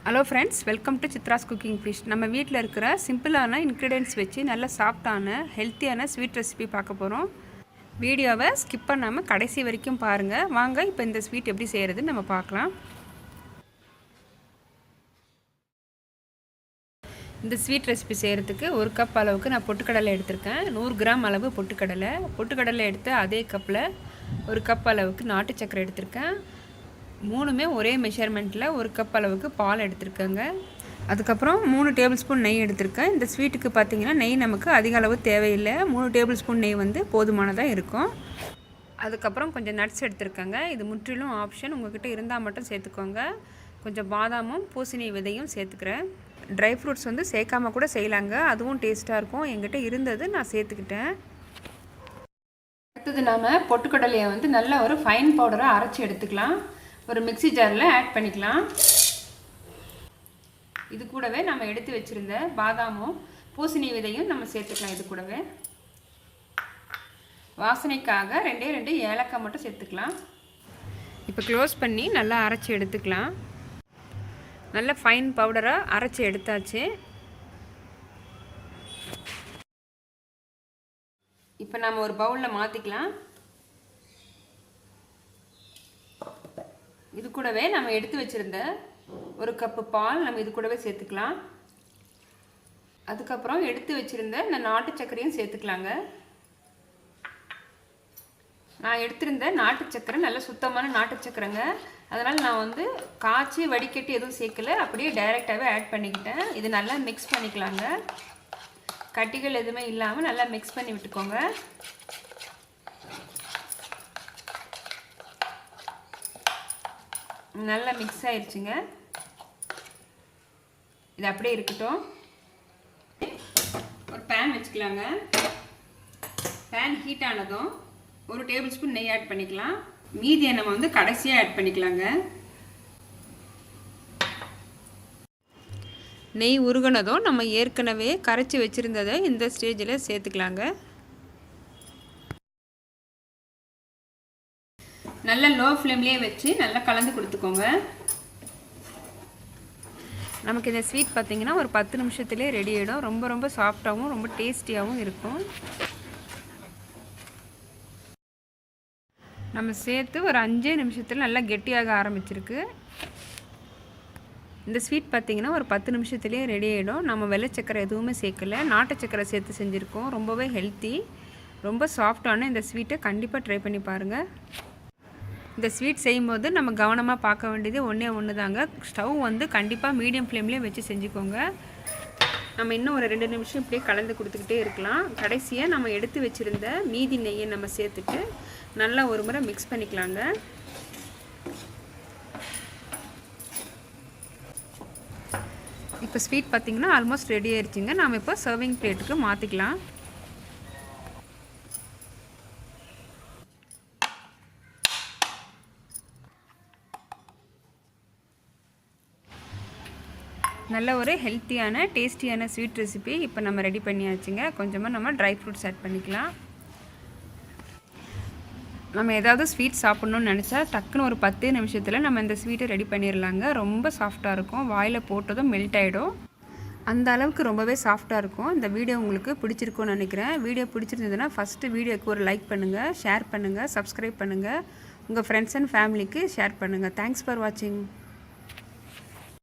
Hello friends, welcome to Chitra's cooking fish. நம்ம வீட்டில் இருக்கிற சிம்பிளான இன்க்ரீடியன்ட்ஸ் வச்சு நல்ல சாஃப்டான ஹெல்த்தியான ஸ்வீட் ரெசிபி பார்க்க போகிறோம். வீடியோவை ஸ்கிப் பண்ணாமல் கடைசி வரைக்கும் பாருங்கள். வாங்க இப்போ இந்த ஸ்வீட் எப்படி செய்கிறதுன்னு நம்ம பார்க்கலாம். இந்த ஸ்வீட் ரெசிபி செய்கிறதுக்கு 1 கப் அளவுக்கு நான் பொட்டுக்கடலை எடுத்திருக்கேன். 100 கிராம் அளவு பொட்டுக்கடலை எடுத்து அதே கப்பில் 1 கப் அளவுக்கு நாட்டு சக்கரை எடுத்திருக்கேன். மூணுமே ஒரே மெஷர்மெண்ட்டில் 1 கப் அளவுக்கு பால் எடுத்துருக்கேங்க. அதுக்கப்புறம் 3 டேபிள் ஸ்பூன் நெய் எடுத்திருக்கேன். இந்த ஸ்வீட்டுக்கு பார்த்திங்கன்னா நெய் நமக்கு அதிக அளவு தேவையில்லை. 3 டேபிள் ஸ்பூன் நெய் போதுமானதாக இருக்கும். அதுக்கப்புறம் கொஞ்சம் நட்ஸ் எடுத்துருக்கேங்க. இது முற்றிலும் ஆப்ஷன், உங்கள்கிட்ட இருந்தால் மட்டும் சேர்த்துக்கோங்க. கொஞ்சம் பாதாமும் பூசணி விதையும் சேர்த்துக்கிறேன். ட்ரை ஃப்ரூட்ஸ் சேர்க்காமல் கூட செய்யலாங்க, அதுவும் டேஸ்ட்டாக இருக்கும். என்கிட்ட இருந்தது நான் சேர்த்துக்கிட்டேன். அடுத்தது நாம் பொட்டுக்கடலையை நல்லா ஒரு ஃபைன் பவுடராக அரைச்சி எடுத்துக்கலாம். ஒரு மிக்ஸி ஜாரில் ஆட் பண்ணிக்கலாம். இது கூடவே நம்ம எடுத்து வச்சுருந்த பாதாமும் பூசணி விதையும் நம்ம சேர்த்துக்கலாம். இது கூடவே வாசனைக்காக 2 ஏலக்காய் மட்டும் சேர்த்துக்கலாம். இப்போ க்ளோஸ் பண்ணி நல்லா அரைச்சி எடுத்துக்கலாம். நல்ல ஃபைன் பவுடராக அரைச்சி எடுத்தாச்சு. இப்போ நம்ம ஒரு பவுலில் மாற்றிக்கலாம். இது கூடவே நம்ம எடுத்து வச்சுருந்த 1 கப்பு பால் நம்ம இது கூடவே சேர்த்துக்கலாம். அதுக்கப்புறம் எடுத்து வச்சுருந்த இந்த நாட்டு சர்க்கரையும் சேர்த்துக்கலாங்க. நான் எடுத்திருந்த நாட்டு சர்க்கரை நல்ல சுத்தமான நாட்டு சர்க்கரைங்க. அதனால் நான் காய்ச்சி வடிகட்டி எதுவும் சேர்க்கல, அப்படியே டைரெக்டாகவே ஆட் பண்ணிக்கிட்டேன். இது நல்லா மிக்ஸ் பண்ணிக்கலாங்க. கட்டிகள் எதுவுமே இல்லாமல் நல்லா மிக்ஸ் பண்ணி விட்டுக்கோங்க. நல்லா மிக்ஸ் ஆயிடுச்சுங்க. இது அப்படியே இருக்கட்டும். ஒரு பேன் வச்சுக்கலாங்க. பேன் ஹீட் ஆனதும் 1 டேபிள் ஸ்பூன் நெய் ஆட் பண்ணிக்கலாம். மீதியை நம்ம கடைசியாக ஆட் பண்ணிக்கலாங்க. நெய் உருகினதும் நம்ம ஏற்கனவே கரைச்சி வச்சுருந்ததை இந்த ஸ்டேஜில் சேர்த்துக்கலாங்க. நல்லா லோ ஃப்ளேம்லேயே வச்சு நல்லா கலந்து கொடுத்துக்கோங்க. நமக்கு இந்த ஸ்வீட் பார்த்திங்கன்னா ஒரு 10 நிமிஷத்துலேயே ரெடி ஆகிடும். ரொம்ப சாஃப்டாகவும் ரொம்ப டேஸ்டியாகவும் இருக்கும். நம்ம சேர்த்து ஒரு 5 நிமிஷத்தில் நல்லா கெட்டியாக ஆரம்பிச்சிருக்கு. இந்த ஸ்வீட் பார்த்திங்கன்னா ஒரு 10 நிமிஷத்துலேயே ரெடி ஆகிடும். நம்ம வெள்ளை சக்கரை எதுவுமே சேர்க்கலை, நாட்டு சக்கரை சேர்த்து செஞ்சுருக்கோம். ரொம்பவே ஹெல்த்தி, ரொம்ப சாஃப்டான இந்த ஸ்வீட்டை கண்டிப்பாக ட்ரை பண்ணி பாருங்கள். இந்த ஸ்வீட் செய்யும்போது நம்ம கவனமாக பார்க்க வேண்டியது ஒன்று தாங்க. ஸ்டவ் கண்டிப்பாக மீடியம் ஃப்ளேம்லேயே வச்சு செஞ்சுக்கோங்க. நம்ம இன்னும் ஒரு 2 நிமிஷம் இப்படியே கலந்து கொடுத்துக்கிட்டே இருக்கலாம். கடைசியாக நம்ம எடுத்து வச்சுருந்த மீதி நெய்யை நம்ம சேர்த்துட்டு நல்லா ஒரு முறை மிக்ஸ் பண்ணிக்கலாங்க. இப்போ ஸ்வீட் பார்த்திங்கன்னா ஆல்மோஸ்ட் ரெடி ஆயிடுச்சுங்க. நாம் இப்போ சர்விங் பிளேட்டுக்கு மாற்றிக்கலாம். நல்ல ஒரு ஹெல்த்தியான டேஸ்டியான ஸ்வீட் ரெசிபி இப்போ நம்ம ரெடி பண்ணியாச்சுங்க. கொஞ்சமாக நம்ம ட்ரை ஃப்ரூட்ஸ் ஆட் பண்ணிக்கலாம். நம்ம ஏதாவது ஸ்வீட் சாப்பிட்ணுன்னு நினச்சா டக்குன்னு ஒரு 10 நிமிஷத்தில் நம்ம இந்த ஸ்வீட்டை ரெடி பண்ணிடலாங்க. ரொம்ப சாஃப்டாக இருக்கும், வாயில் போட்டதும் மெல்ட் ஆகிடும். அந்த அளவுக்கு ரொம்பவே சாஃப்டாக இருக்கும். இந்த வீடியோ உங்களுக்கு பிடிச்சிருக்கும்னு நினைக்கிறேன். வீடியோ பிடிச்சிருந்ததுன்னா ஃபஸ்ட்டு வீடியோக்கு ஒரு லைக் பண்ணுங்கள், ஷேர் பண்ணுங்கள், சப்ஸ்கிரைப் பண்ணுங்கள், உங்கள் ஃப்ரெண்ட்ஸ் அண்ட் ஃபேமிலிக்கு ஷேர் பண்ணுங்கள். தேங்க்ஸ் ஃபார் வாட்சிங்.